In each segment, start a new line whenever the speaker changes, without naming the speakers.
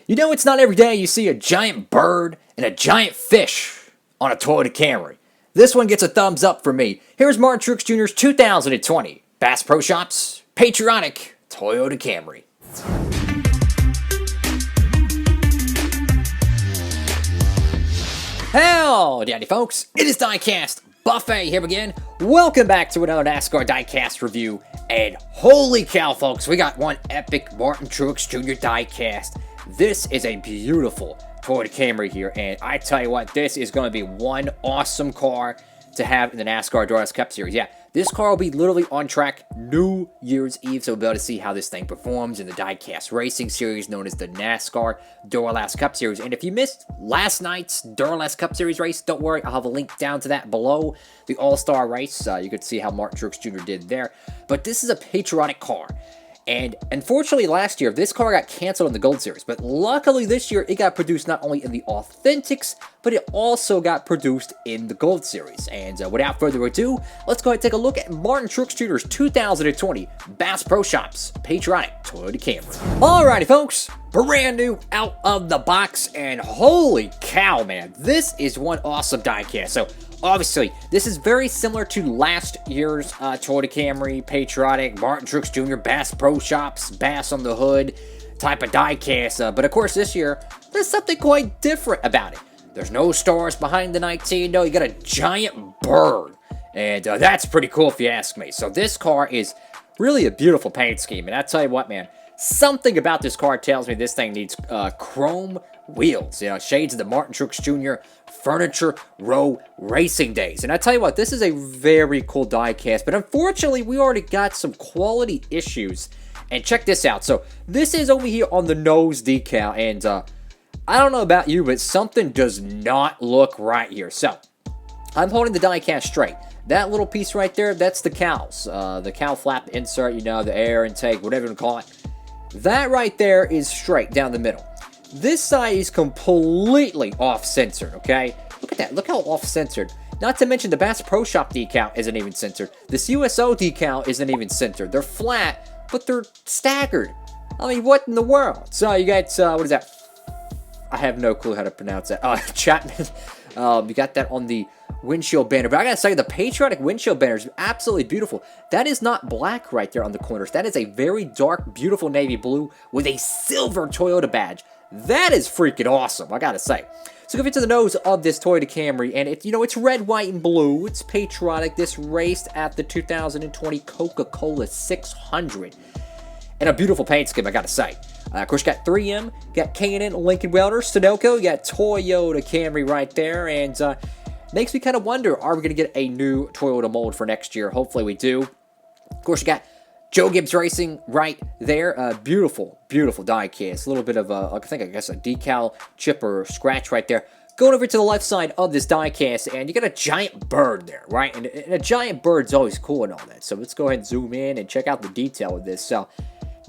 You know, it's not every day you see a giant bird and a giant fish on a Toyota Camry. This one gets a thumbs up for me. Here's Martin Truex Jr.'s 2020 Bass Pro Shops Patriotic Toyota Camry. Howdy folks, it is Diecastbuffet here again. Welcome back to another NASCAR Diecast review. And holy cow folks, we got one epic Martin Truex Jr. Diecast. This is a beautiful Toyota Camry here, and I tell you what, this is going to be one awesome car to have in the NASCAR DURALAST Cup Series. Yeah, this car will be literally on track New Year's Eve, so we'll be able to see how this thing performs in the Diecast Racing Series known as the NASCAR DURALAST Cup Series. And if you missed last night's DURALAST Cup Series race, don't worry, I'll have a link down to that below, the All-Star race. You could see how Martin Truex Jr. did there. But this is a patriotic car. And unfortunately last year, this car got canceled in the Gold Series, but luckily this year, it got produced not only in the Authentics, but it also got produced in the Gold Series. And without further ado, let's go ahead and take a look at Martin Truex Jr.'s 2020 Bass Pro Shops Patriotic Toyota Camry. Alrighty folks, brand new out of the box, and holy cow man, this is one awesome diecast. So obviously, this is very similar to last year's Toyota Camry, Patriotic, Martin Truex Jr., Bass Pro Shops, Bass on the Hood type of diecast. But of course, this year, there's something quite different about it. There's no stars behind the 19. No, you got a giant bird. And that's pretty cool if you ask me. So this car is really a beautiful paint scheme. And I tell you what, man, something about this car tells me this thing needs chrome wheels. You know, shades of the Martin Truex Jr. Furniture Row Racing Days. And I tell you what, this is a very cool diecast, but unfortunately, we already got some quality issues. And check this out. So, this is over here on the nose decal, and I don't know about you, but something does not look right here. So, I'm holding the diecast straight. That little piece right there, that's the cowls. The cowl flap insert, you know, the air intake, whatever you want to call it. That right there is straight down the middle. This side is completely off-centered, okay? Look at that. Look how off-centered. Not to mention the Bass Pro Shop decal isn't even centered. This USO decal isn't even centered. They're flat, but they're staggered. I mean, what in the world? So you got, what is that? I have no clue how to pronounce that. Chapman. You got that on the windshield banner. But I gotta say, the Patriotic windshield banner is absolutely beautiful. That is not black right there on the corners. That is a very dark, beautiful navy blue with a silver Toyota badge. That is freaking awesome, I gotta say. So go into the nose of this Toyota Camry, and it's red, white, and blue. It's patriotic. This raced at the 2020 Coca-Cola 600. And a beautiful paint scheme, I gotta say. Of course, you got 3M, got K&N, Lincoln Welder, Sunoco, you got Toyota Camry right there, and makes me kind of wonder, are we gonna get a new Toyota mold for next year? Hopefully we do. Of course, you got Joe Gibbs Racing right there. Beautiful, beautiful diecast. A little bit of I guess a decal chip or scratch right there. Going over to the left side of this diecast, and you got a giant bird there, right? And a giant bird's always cool and all that. So let's go ahead and zoom in and check out the detail of this. So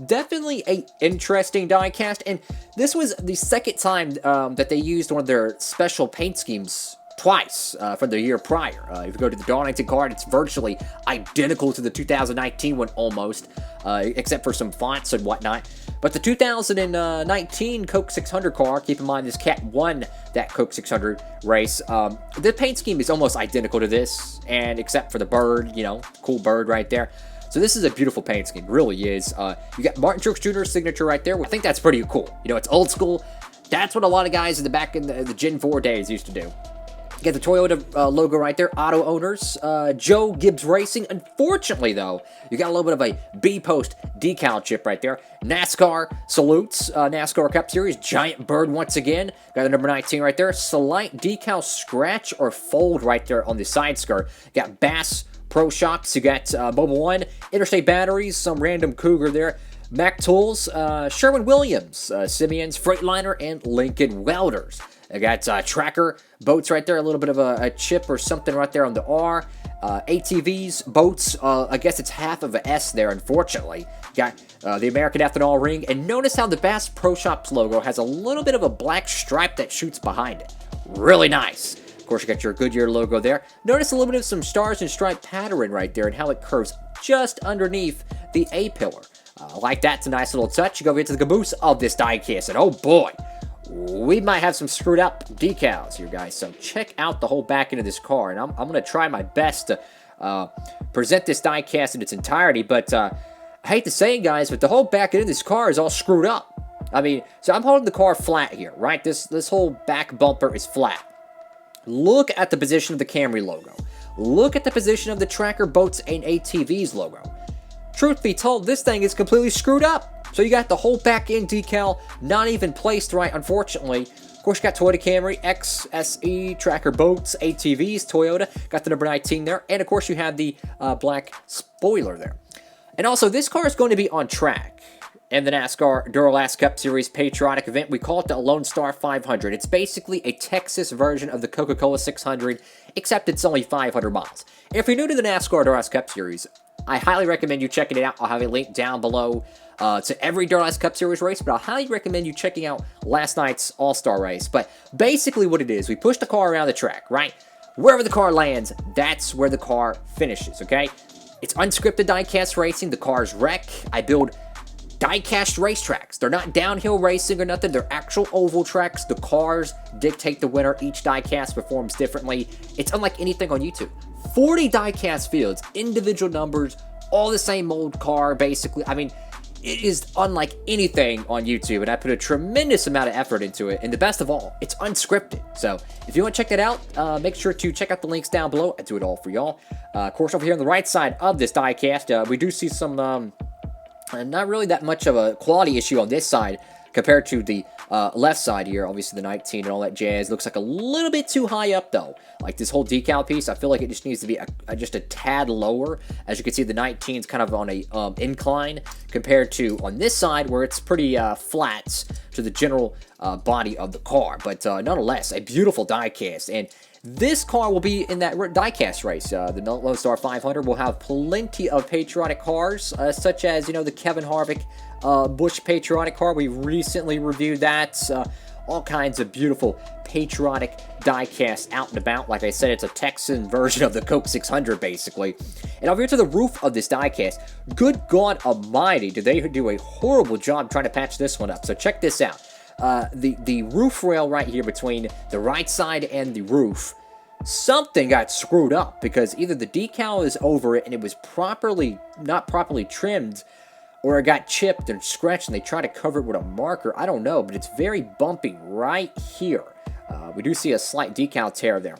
definitely a interesting diecast, and this was the second time that they used one of their special paint schemes twice from the year prior. If you go to the Darlington card, it's virtually identical to the 2019 one almost, except for some fonts and whatnot. But the 2019 Coke 600 car, keep in mind this cat won that Coke 600 race, the paint scheme is almost identical to this, and except for the bird, you know, cool bird right there. So this is a beautiful paint scheme, really is. You got Martin Truex Jr.'s signature right there. I think that's pretty cool. You know, it's old school. That's what a lot of guys in the back in the Gen 4 days used to do. You get the Toyota logo right there, auto owners, Joe Gibbs Racing. Unfortunately, though, you got a little bit of a B-post decal chip right there. NASCAR salutes, NASCAR Cup Series, giant bird once again. Got the number 19 right there. Slight decal scratch or fold right there on the side skirt. You got Bass Pro Shops. You got Mobile One, Interstate Batteries, some random Cougar there. Mac Tools, Sherwin-Williams, Simeon's Freightliner, and Lincoln Welders. I got Tracker boats right there, a little bit of a chip or something right there on the R. ATVs, boats, I guess it's half of an S there, unfortunately. Got the American Ethanol Ring, and notice how the Bass Pro Shops logo has a little bit of a black stripe that shoots behind it. Really nice. Of course, you got your Goodyear logo there. Notice a little bit of some stars and stripe pattern right there and how it curves just underneath the A-pillar. Like that's a nice little touch. You go into the caboose of this diecast, and oh boy, we might have some screwed up decals here, guys. So check out the whole back end of this car, and I'm going to try my best to present this diecast in its entirety, but I hate to say it, guys, but the whole back end of this car is all screwed up. I mean, so I'm holding the car flat here, right? This whole back bumper is flat. Look at the position of the Camry logo. Look at the position of the Tracker Boats and ATVs logo. Truth be told, this thing is completely screwed up. So you got the whole back end decal not even placed right, unfortunately. Of course, you got Toyota Camry, XSE, Tracker Boats, ATVs, Toyota. Got the number 19 there. And of course, you have the black spoiler there. And also, this car is going to be on track in the NASCAR DURALAST Cup Series Patriotic event. We call it the Lone Star 500. It's basically a Texas version of the Coca-Cola 600, except it's only 500 miles. If you're new to the NASCAR DURALAST Cup Series, I highly recommend you checking it out. I'll have a link down below to every DURALAST Cup Series race, but I'll highly recommend you checking out last night's All-Star race. But basically what it is, we push the car around the track, right? Wherever the car lands, that's where the car finishes, okay? It's unscripted diecast racing. The cars wreck. I build diecast racetracks. They're not downhill racing or nothing. They're actual oval tracks. The cars dictate the winner. Each diecast performs differently. It's unlike anything on YouTube. 40 diecast fields, individual numbers, all the same old car, basically. I mean, it is unlike anything on YouTube, and I put a tremendous amount of effort into it. And the best of all, it's unscripted. So if you want to check that out, make sure to check out the links down below. I do it all for y'all. Of course, over here on the right side of this diecast, we do see some not really that much of a quality issue on this side compared to the left side here. Obviously, the 19 and all that jazz looks like a little bit too high up, though. Like this whole decal piece, I feel like it just needs to be just a tad lower. As you can see, the 19 is kind of on a incline compared to on this side where it's pretty flat to the general body of the car. But nonetheless, a beautiful diecast. And this car will be in that diecast race. The Lone Star 500 will have plenty of patriotic cars, such as, you know, the Kevin Harvick Busch Patriotic car. We recently reviewed that. All kinds of beautiful patriotic diecast out and about. Like I said, it's a Texan version of the Coke 600, basically. And over here to the roof of this diecast, good God almighty, did they do a horrible job trying to patch this one up. So check this out. The roof rail right here between the right side and the roof, something got screwed up because either the decal is over it and it was not properly trimmed, or it got chipped and scratched and they tried to cover it with a marker. I don't know, but it's very bumpy right here. We do see a slight decal tear there.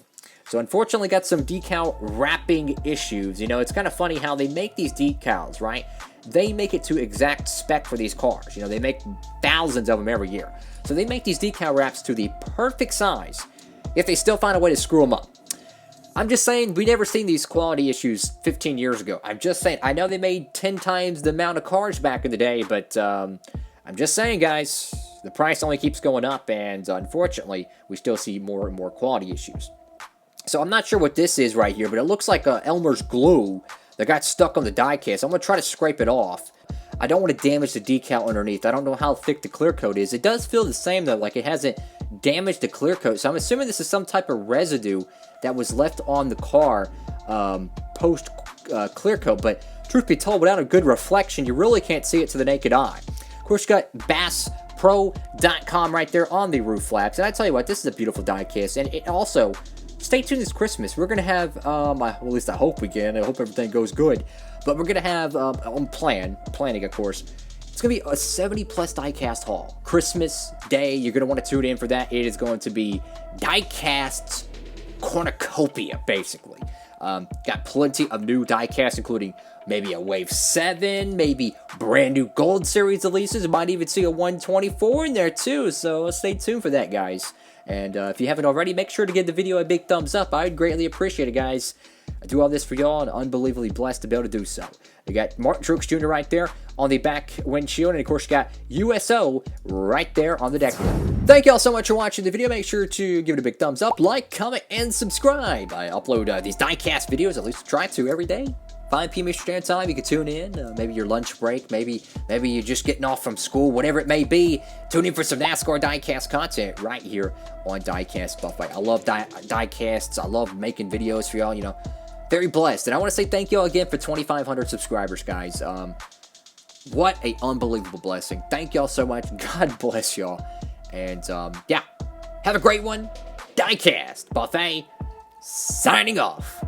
So unfortunately got some decal wrapping issues. You know, it's kind of funny how they make these decals, right? They make it to exact spec for these cars. You know, they make thousands of them every year. So they make these decal wraps to the perfect size, if they still find a way to screw them up. I'm just saying, we never seen these quality issues 15 years ago. I'm just saying, I know they made 10 times the amount of cars back in the day, but I'm just saying, guys, the price only keeps going up, and unfortunately, we still see more and more quality issues. So I'm not sure what this is right here, but it looks like Elmer's glue that got stuck on the diecast. I'm going to try to scrape it off. I don't want to damage the decal underneath. I don't know how thick the clear coat is. It does feel the same, though, like it hasn't damaged the clear coat. So I'm assuming this is some type of residue that was left on the car post clear coat. But truth be told, without a good reflection, you really can't see it to the naked eye. Of course, you got BassPro.com right there on the roof flaps. And I tell you what, this is a beautiful diecast. And it also, stay tuned this Christmas. We're going to have, well, at least I hope we can. I hope everything goes good. But we're going to have, planning, of course, it's going to be a 70-plus diecast haul. Christmas Day, you're going to want to tune in for that. It is going to be diecast cornucopia, basically. Got plenty of new diecasts, including maybe a Wave 7, maybe brand new Gold Series releases. Might even see a 124 in there, too. So stay tuned for that, guys. And if you haven't already, make sure to give the video a big thumbs up. I'd greatly appreciate it, guys. I do all this for y'all, and unbelievably blessed to be able to do so. You got Martin Truex Jr. right there on the back windshield, and of course you got USO right there on the deck. Thank y'all so much for watching the video. Make sure to give it a big thumbs up, like, comment, and subscribe. I upload these diecast videos, at least try to, every day. 5 p.m. Eastern Standard Time, you can tune in. Maybe your lunch break, maybe you're just getting off from school, whatever it may be. Tune in for some NASCAR diecast content right here on Diecastbuffet. I love diecasts. I love making videos for y'all, you know. Very blessed. And I want to say thank y'all again for 2,500 subscribers, guys. What a unbelievable blessing. Thank y'all so much. God bless y'all. And, yeah, have a great one. Diecast Buffet, signing off.